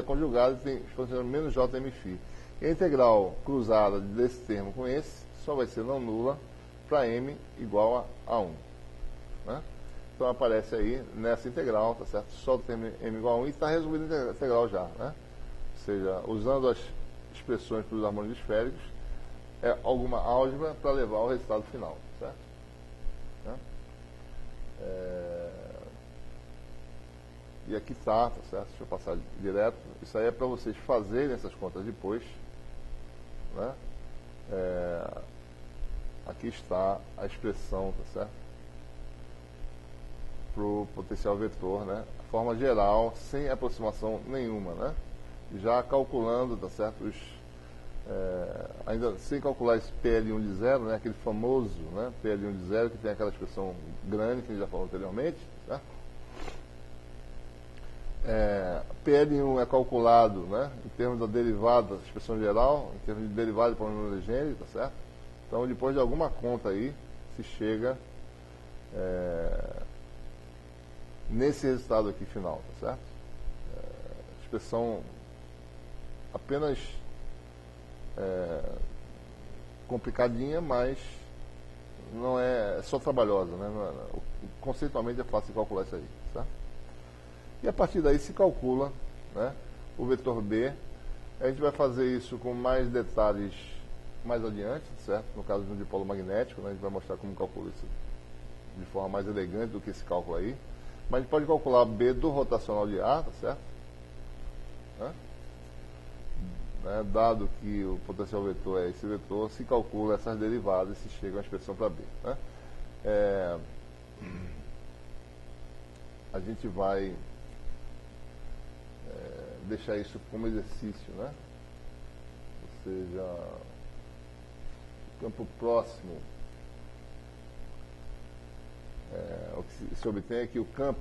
é conjugado e tem exponencial menos JMφ. E a integral cruzada desse termo com esse só vai ser não nula para m igual a 1. Né? Então aparece aí nessa integral, tá certo? Só o termo m igual a 1 e está resolvida a integral já. Né? Ou seja, usando as expressões para os harmônicos esféricos, é alguma álgebra para levar ao resultado final. Certo? Né? E aqui está, tá certo? Deixa eu passar direto. Isso aí é para vocês fazerem essas contas depois. Né? Aqui está a expressão, tá certo? Para o potencial vetor, né? A forma geral, sem aproximação nenhuma, né? Já calculando, tá certo? Ainda sem calcular esse PL1 de zero, né? Aquele famoso, né? PL1 de zero, que tem aquela expressão grande que a gente já falou anteriormente, tá? PL1 é calculado, né, em termos da derivada da expressão geral, em termos de derivada de polinômio legênero, tá certo? Então, depois de alguma conta aí, se chega nesse resultado aqui final, tá certo? Expressão apenas complicadinha, mas não é só trabalhosa, né? Conceitualmente é fácil de calcular isso aí, tá? E a partir daí se calcula, né, o vetor B. A gente vai fazer isso com mais detalhes mais adiante, certo? No caso do dipolo magnético, né, a gente vai mostrar como calcula isso de forma mais elegante do que esse cálculo aí. Mas a gente pode calcular B do rotacional de A, tá certo? Dado que o potencial vetor é esse vetor, se calcula essas derivadas e se chega a uma expressão para B. Né? A gente vai deixar isso como exercício, né? Ou seja, o campo próximo, o que se obtém é que o campo,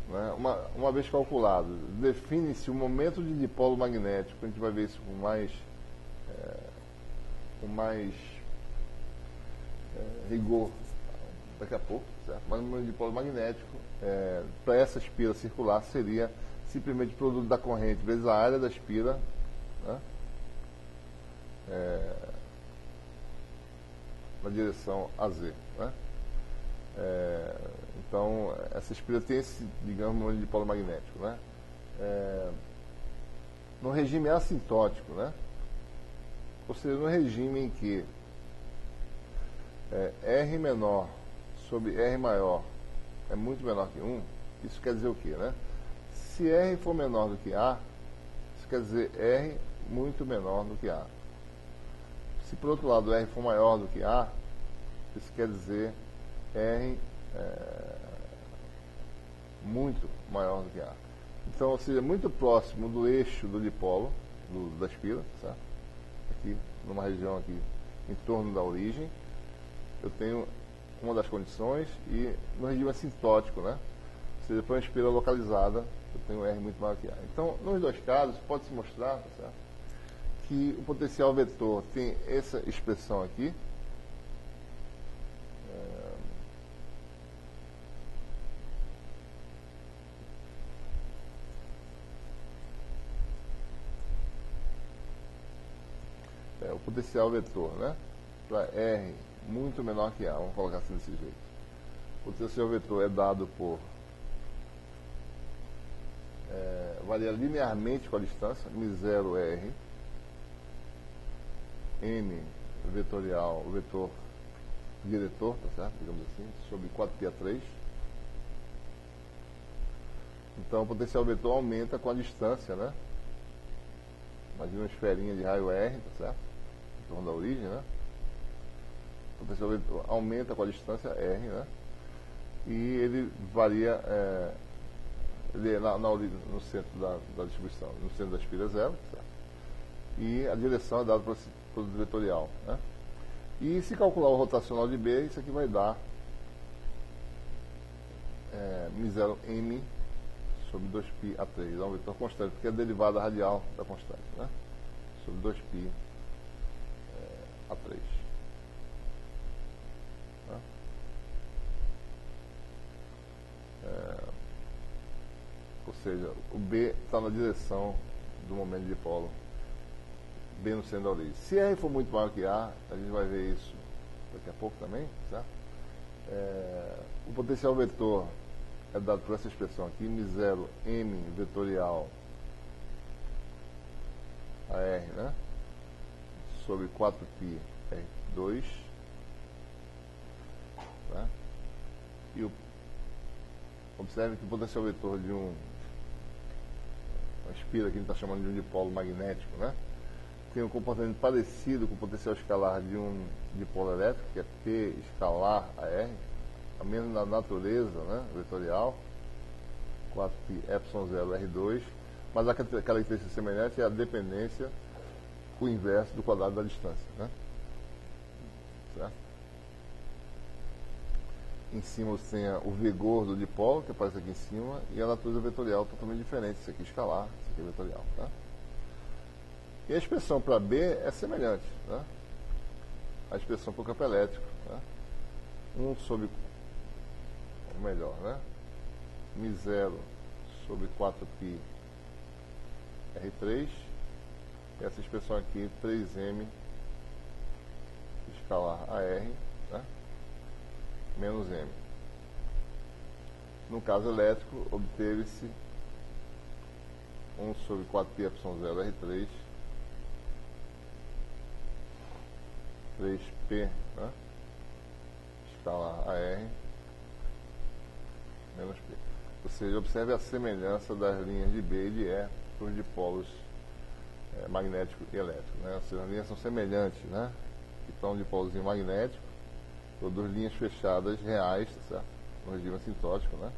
né, uma vez calculado, define-se o momento de dipolo magnético. A gente vai ver isso com mais rigor daqui a pouco, certo? Mas o momento de dipolo magnético, para essa espira circular, seria simplesmente o produto da corrente vezes a área da espira, né, na direção AZ. Né? Então, essa espira tem esse, digamos, momento de dipolo magnético. Né? No regime assintótico, né? Ou seja, no regime em que R menor sobre R maior é muito menor que 1, isso quer dizer o quê? Né? Se R for menor do que A, isso quer dizer R muito menor do que A. Se por outro lado R for maior do que A, isso quer dizer R muito maior do que A. Então, ou seja, muito próximo do eixo do dipolo, da espira, certo? Aqui, numa região aqui em torno da origem, eu tenho uma das condições, e no regime assintótico, né? Ou seja, para uma espira localizada, eu tenho R muito maior que A. Então, nos dois casos, pode-se mostrar, tá certo, que o potencial vetor tem essa expressão aqui, o potencial vetor, né, para R muito menor que A, vamos colocar assim desse jeito. O potencial vetor é dado por varia linearmente com a distância, μ0r, n vetorial, o vetor diretor, tá certo? Digamos assim, sobre 4π3. Então o potencial vetor aumenta com a distância, né? Imagina uma esferinha de raio R, tá certo? Em torno da origem, né? O potencial vetor aumenta com a distância R, né? E ele varia, ele é no centro da distribuição, no centro da espira zero, certo? E a direção é dada pelo produto vetorial, né? E se calcular o rotacional de B, isso aqui vai dar μ0m sobre 2π a 3, é um vetor constante, porque é a derivada radial da constante, né? Sobre 2π a 3. Né? Ou seja, o B está na direção do momento de dipolo, B no centro da origem. Se R for muito maior que A, a gente vai ver isso daqui a pouco também, certo? O potencial vetor é dado por essa expressão aqui, M0 M vetorial AR, né? Sobre 4π R2, tá? E observe que o potencial vetor de uma espira que a gente está chamando de um dipolo magnético, né? Tem um comportamento parecido com o potencial escalar de um dipolo elétrico, que é P escalar AR, a mesma natureza, né, vetorial, 4π ε0 R2, mas a característica semelhante é a dependência com o inverso do quadrado da distância, né? Certo? Em cima você tem o vigor do dipolo, que aparece aqui em cima, e a natureza vetorial totalmente diferente. Isso aqui é escalar, isso aqui é vetorial, tá? E a expressão para B é semelhante, né? A expressão para o campo elétrico, né? 1 sobre, ou melhor, né? M0 sobre 4π R3, essa expressão aqui, 3M escalar AR, né? Menos M. No caso elétrico, obteve-se 1 sobre 4π ε0 R3, 3P, né? Escalar AR, menos P. Ou seja, observe a semelhança das linhas de B e de E para os dipolos magnético e elétrico, né? Ou seja, as linhas são semelhantes, né? Então, um dipolozinho magnético, ou duas linhas fechadas reais, tá certo? No regime assintótico, né?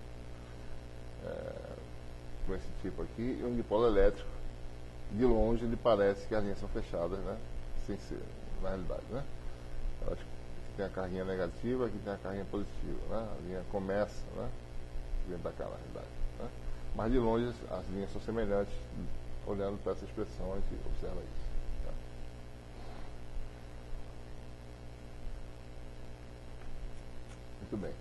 Com esse tipo aqui, e um dipolo elétrico, de longe ele parece que as linhas são fechadas, né? Sem ser, na realidade, né? Aqui tem a carguinha negativa, aqui tem a carguinha positiva, né? A linha começa, né? Vem da cá, na realidade, né? Mas de longe as linhas são semelhantes, olhando para essa expressão, a gente observa isso. Tá? Muito bem.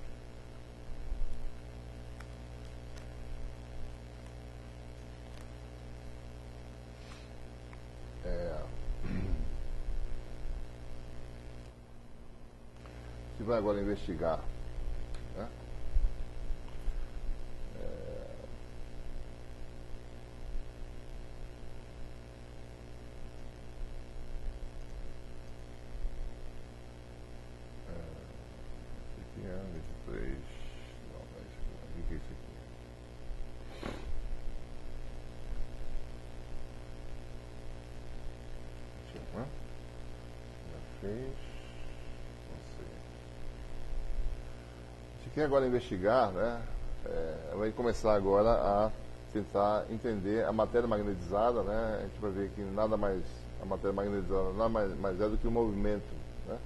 A gente vai agora investigar, né? Aqui é 23. Não, mas o que é isso aqui? Né? Já fez. A gente quer agora investigar, né? Vai começar agora a tentar entender a matéria magnetizada, né? A gente vai ver que nada mais, a matéria magnetizada nada mais é do que o movimento, né?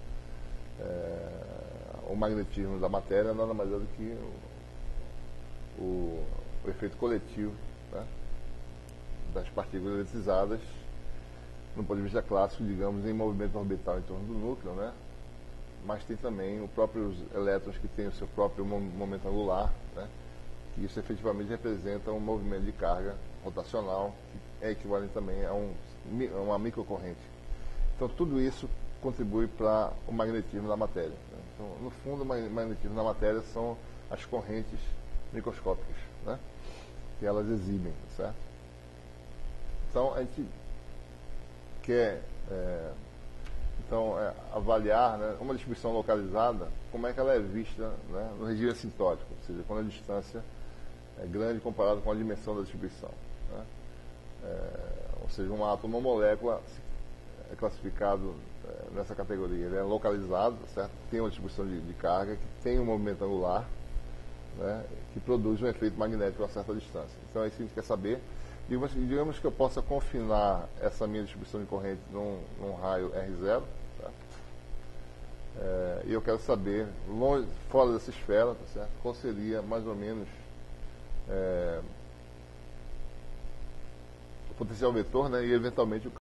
O magnetismo da matéria nada mais é do que o efeito coletivo, né? Das partículas eletrizadas, no ponto de vista clássico, digamos, em movimento orbital em torno do núcleo, né? Mas tem também os próprios elétrons que têm o seu próprio momento angular, né? E isso efetivamente representa um movimento de carga rotacional, que é equivalente também a uma microcorrente. Então tudo isso contribui para o magnetismo da matéria, né? Então, no fundo, o magnetismo da matéria são as correntes microscópicas, né? Que elas exibem, certo? Então a gente quer avaliar, né, uma distribuição localizada, como é que ela é vista, né, no regime assintótico, ou seja, quando a distância é grande comparado com a dimensão da distribuição, né? Ou seja, um átomo ou molécula é classificado nessa categoria. Ele é localizado, certo? Tem uma distribuição de carga, que tem um movimento angular, né, que produz um efeito magnético a certa distância. Então é isso que a gente quer saber. Digamos que eu possa confinar essa minha distribuição de corrente num raio R0, tá? E eu quero saber, longe, fora dessa esfera, tá certo? Qual seria mais ou menos o potencial vetor, né? E eventualmente o